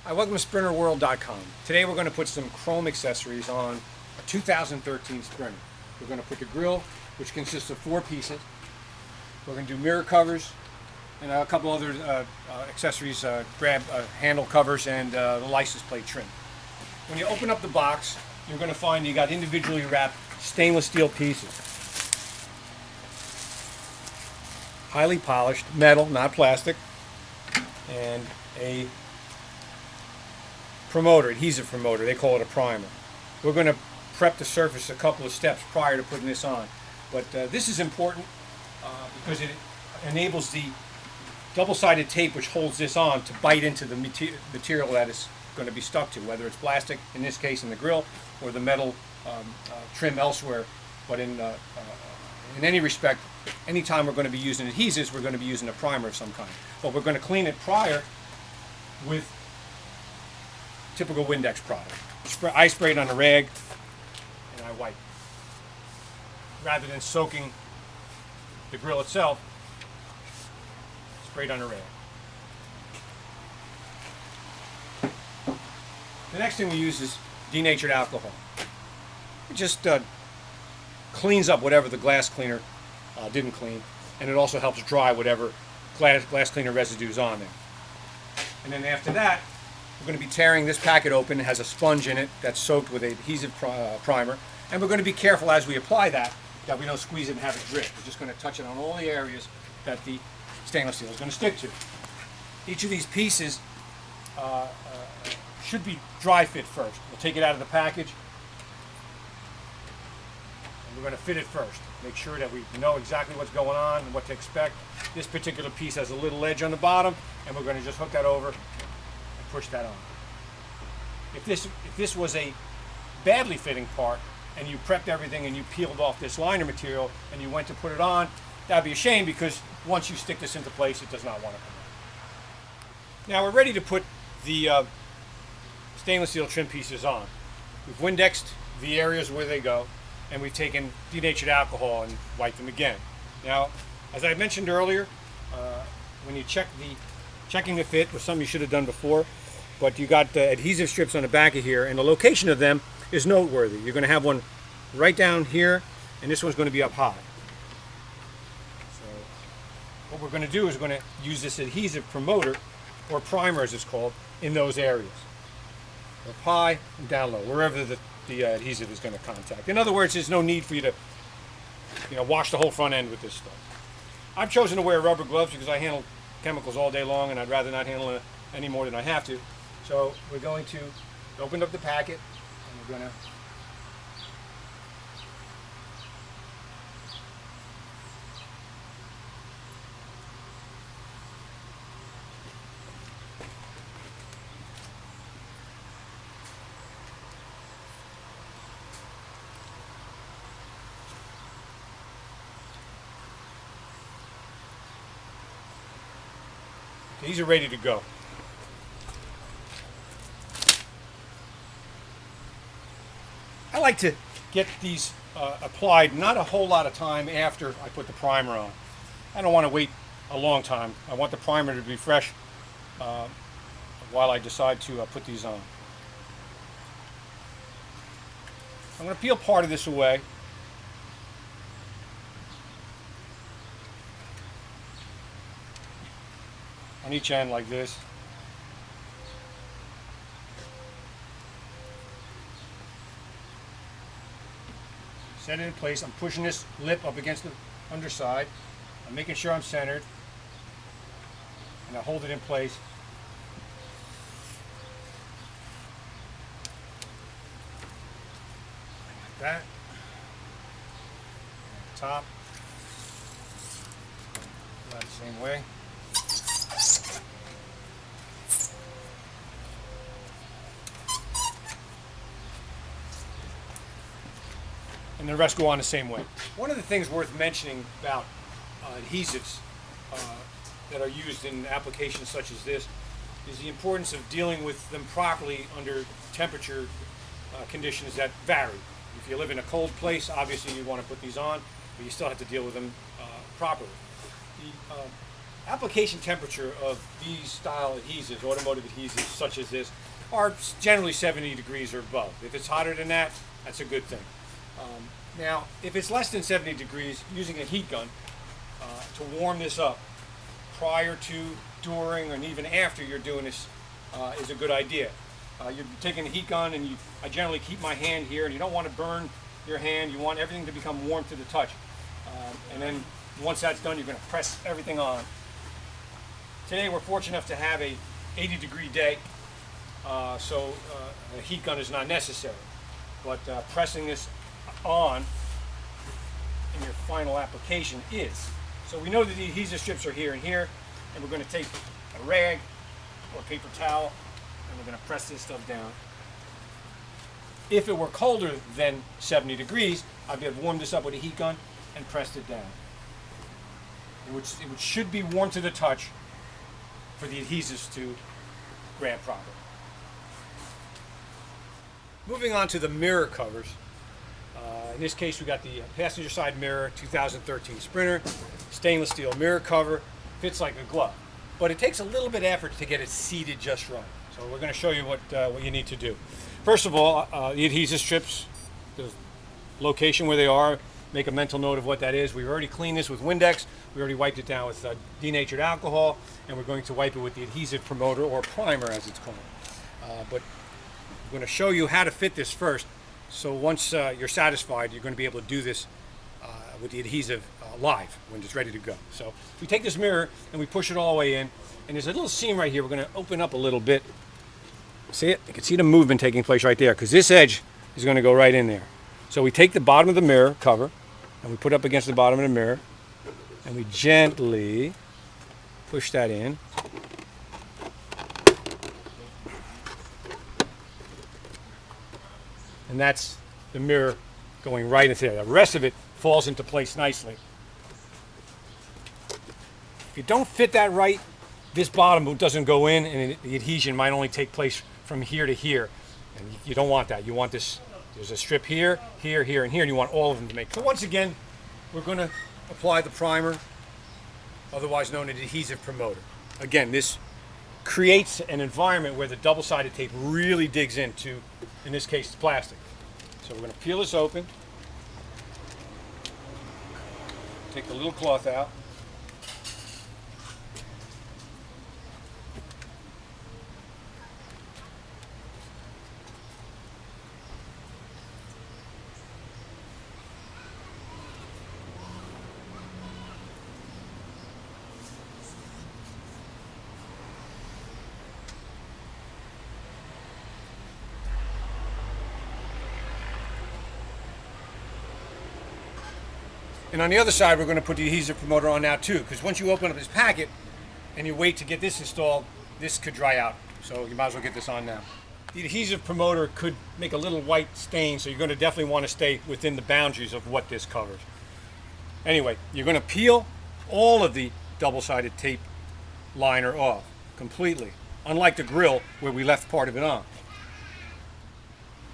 Hi, welcome to SprinterWorld.com. Today we're going to put some chrome accessories on a 2013 Sprinter. We're going to put the grille, which consists of 4 pieces. We're going to do mirror covers and a couple other accessories, grab handle covers and the license plate trim. When you open up the box, you're going to find you got individually wrapped stainless steel pieces. Highly polished, metal, not plastic, and a promoter, adhesive promoter. They call it a primer. We're going to prep the surface a couple of steps prior to putting this on. But this is important because it enables the double-sided tape which holds this on to bite into the material that it's going to be stuck to, whether it's plastic, in this case in the grille, or the metal trim elsewhere. But in any respect, anytime we're going to be using adhesives, we're going to be using a primer of some kind. But we're going to clean it prior with typical Windex product. I spray it on a rag and I wipe. Rather than soaking the grille itself, spray it on a rag. The next thing we use is denatured alcohol. It just cleans up whatever the glass cleaner didn't clean, and it also helps dry whatever glass cleaner residue is on there. And then after that, we're going to be tearing this packet open. It has a sponge in it that's soaked with adhesive primer, and we're going to be careful as we apply that we don't squeeze it and have it drip. We're just going to touch it on all the areas that the stainless steel is going to stick to. Each of these pieces should be dry fit first. We'll take it out of the package, and we're going to fit it first. Make sure that we know exactly what's going on and what to expect. This particular piece has a little edge on the bottom, and we're going to just hook that over and push that on. If this was a badly fitting part and you prepped everything and you peeled off this liner material and you went to put it on, that'd be a shame, because once you stick this into place, it does not want to come out. Now we're ready to put the stainless steel trim pieces on. We've Windexed the areas where they go, and we've taken denatured alcohol and wiped them again. Now, as I mentioned earlier, when you checking the fit was something you should have done before, but you got the adhesive strips on the back of here, and the location of them is noteworthy. You're going to have one right down here, and this one's going to be up high. So what we're going to do is we're going to use this adhesive promoter, or primer as it's called, in those areas. Up high and down low, wherever the adhesive is going to contact. In other words, there's no need for you to wash the whole front end with this stuff. I've chosen to wear rubber gloves because I handle chemicals all day long, and I'd rather not handle it any more than I have to. So we're going to open up the packet, and we're going to these are ready to go. I like to get these applied not a whole lot of time after I put the primer on. I don't want to wait a long time. I want the primer to be fresh while I decide to put these on. I'm going to peel part of this away. On each end like this. Set it in place. I'm pushing this lip up against the underside. I'm making sure I'm centered. And I hold it in place. Like that. And the top. About the same way. And the rest go on the same way. One of the things worth mentioning about adhesives that are used in applications such as this is the importance of dealing with them properly under temperature conditions that vary. If you live in a cold place, obviously you want to put these on, but you still have to deal with them properly. application temperature of these style adhesives, automotive adhesives such as this, are generally 70 degrees or above. If it's hotter than that, that's a good thing. Now, if it's less than 70 degrees, using a heat gun to warm this up prior to, during, and even after you're doing this is a good idea. You're taking a heat gun, and I generally keep my hand here, and you don't want to burn your hand. You want everything to become warm to the touch. And then once that's done, you're going to press everything on. Today we're fortunate enough to have a 80-degree day, so a heat gun is not necessary. But pressing this on in your final application is. So we know that the adhesive strips are here and here, and we're going to take a rag or a paper towel, and we're going to press this stuff down. If it were colder than 70 degrees, I'd be able to warm this up with a heat gun and pressed it down. It should be warm to the touch for the adhesives to grab properly. Moving on to the mirror covers. In this case, we got the passenger side mirror, 2013 Sprinter, stainless steel mirror cover, fits like a glove. But it takes a little bit of effort to get it seated just right. So we're going to show you what you need to do. First of all, the adhesive strips, the location where they are, make a mental note of what that is. We've already cleaned this with Windex. We already wiped it down with denatured alcohol, and we're going to wipe it with the adhesive promoter, or primer as it's called. But I'm going to show you how to fit this first. So once you're satisfied, you're going to be able to do this with the adhesive live when it's ready to go. So we take this mirror and we push it all the way in, and there's a little seam right here. We're going to open up a little bit. See it? You can see the movement taking place right there, because this edge is going to go right in there. So we take the bottom of the mirror cover and we put it up against the bottom of the mirror, and we gently push that in. And that's the mirror going right into there. The rest of it falls into place nicely. If you don't fit that right, this bottom doesn't go in, and the adhesion might only take place from here to here. And you don't want that. You want this, there's a strip here, here, here, and here, and you want all of them to make. So once again, we're going to apply the primer, otherwise known as adhesive promoter. Again, this creates an environment where the double-sided tape really digs into, in this case, plastic. So we're going to peel this open, take the little cloth out, and on the other side, we're going to put the adhesive promoter on now too, because once you open up this packet and you wait to get this installed, this could dry out. So you might as well get this on now. The adhesive promoter could make a little white stain, so you're going to definitely want to stay within the boundaries of what this covers. Anyway, you're going to peel all of the double-sided tape liner off completely, unlike the Grille where we left part of it on.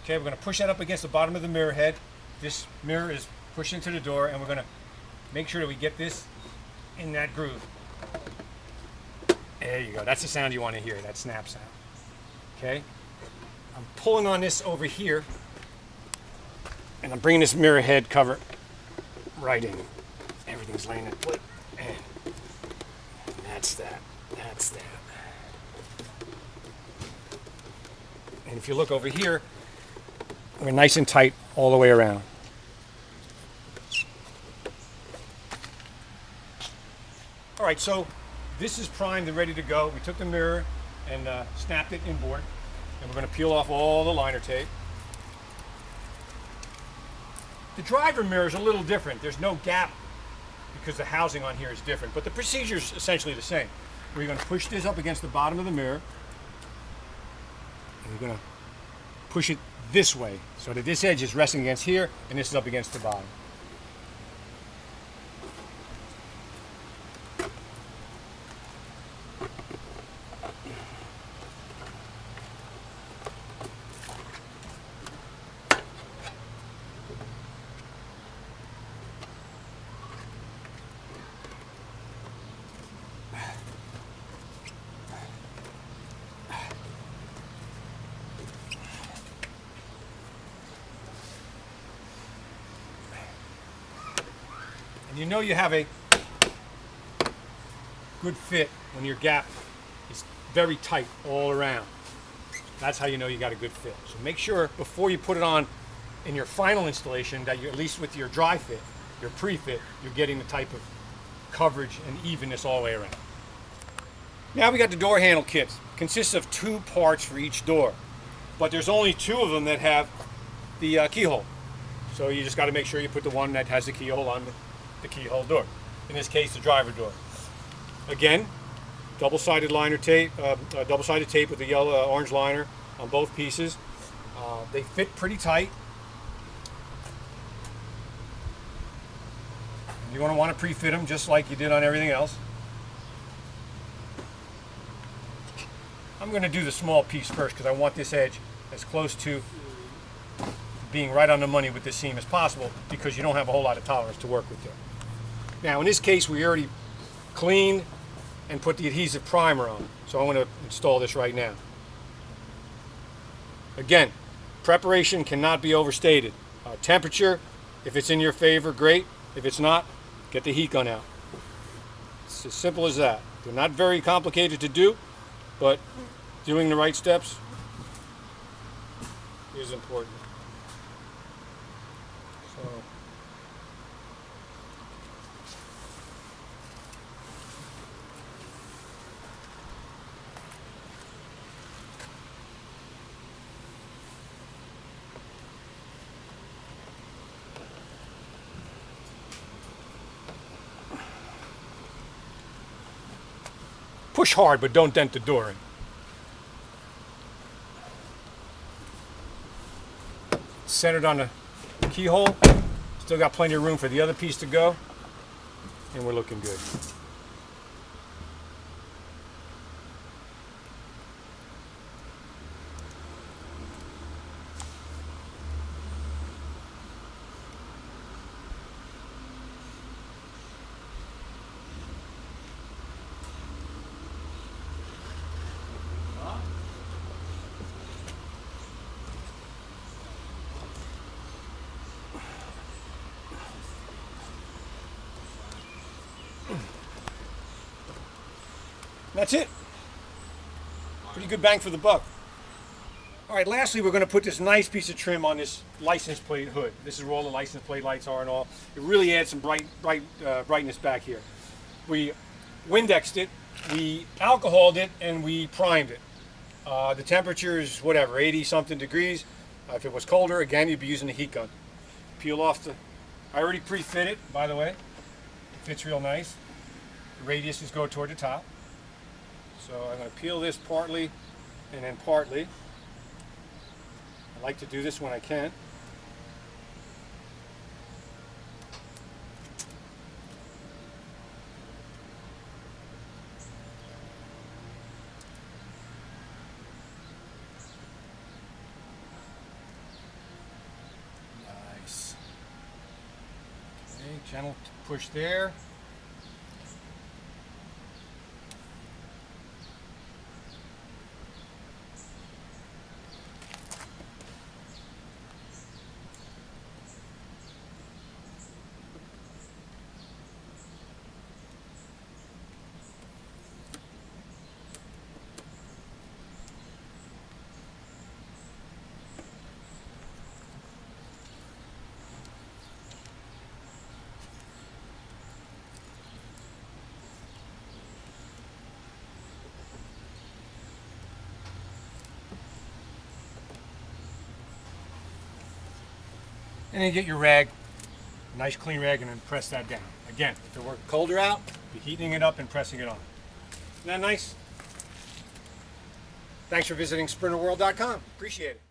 Okay, we're going to push that up against the bottom of the mirror head. This mirror is pushed into the door, and we're going to make sure that we get this in that groove. There you go. That's the sound you want to hear, that snap sound. Okay? I'm pulling on this over here, and I'm bringing this mirror head cover right in. Everything's laying in place. And that's that. That's that. And if you look over here, we're nice and tight all the way around. All right, so this is primed and ready to go. We took the mirror and snapped it inboard, and we're going to peel off all the liner tape. The driver mirror is a little different. There's no gap because the housing on here is different, but the procedure is essentially the same. We're going to push this up against the bottom of the mirror, and we're going to push it this way so that this edge is resting against here and this is up against the bottom. You know you have a good fit when your gap is very tight all around. That's how you know you got a good fit. So make sure before you put it on in your final installation that you, at least with your dry fit, your pre-fit, you're getting the type of coverage and evenness all the way around. Now we got the door handle kits. Consists of 2 parts for each door, but there's only 2 of them that have the keyhole. So you just got to make sure you put the one that has the keyhole on the keyhole door. In this case, the driver door. Again, double-sided liner tape, double-sided tape with the yellow orange liner on both pieces. They fit pretty tight. You're going to want to pre-fit them just like you did on everything else. I'm going to do the small piece first because I want this edge as close to being right on the money with this seam as possible, because you don't have a whole lot of tolerance to work with there. Now in this case we already cleaned and put the adhesive primer on, so I'm going to install this right now. Again, preparation cannot be overstated. Temperature, if it's in your favor, great. If it's not, get the heat gun out. It's as simple as that. They're not very complicated to do, but doing the right steps is important. So, push hard, but don't dent the door in. Centered on the keyhole. Still got plenty of room for the other piece to go, and we're looking good. That's it. Pretty good bang for the buck. All right, lastly, we're going to put this nice piece of trim on this license plate hood. This is where all the license plate lights are and all. It really adds some brightness back here. We Windexed it, we alcoholed it, and we primed it. The temperature is whatever, 80-something degrees. If it was colder, again, you'd be using the heat gun. Peel off the... I already pre-fit it, by the way. It fits real nice. The radiuses go toward the top. So I'm going to peel this partly and then partly. I like to do this when I can. Nice. Okay, gentle push there. And then get your rag, nice clean rag, and then press that down. Again, if it were colder out, be heating it up and pressing it on. Isn't that nice? Thanks for visiting sprinterworld.com. Appreciate it.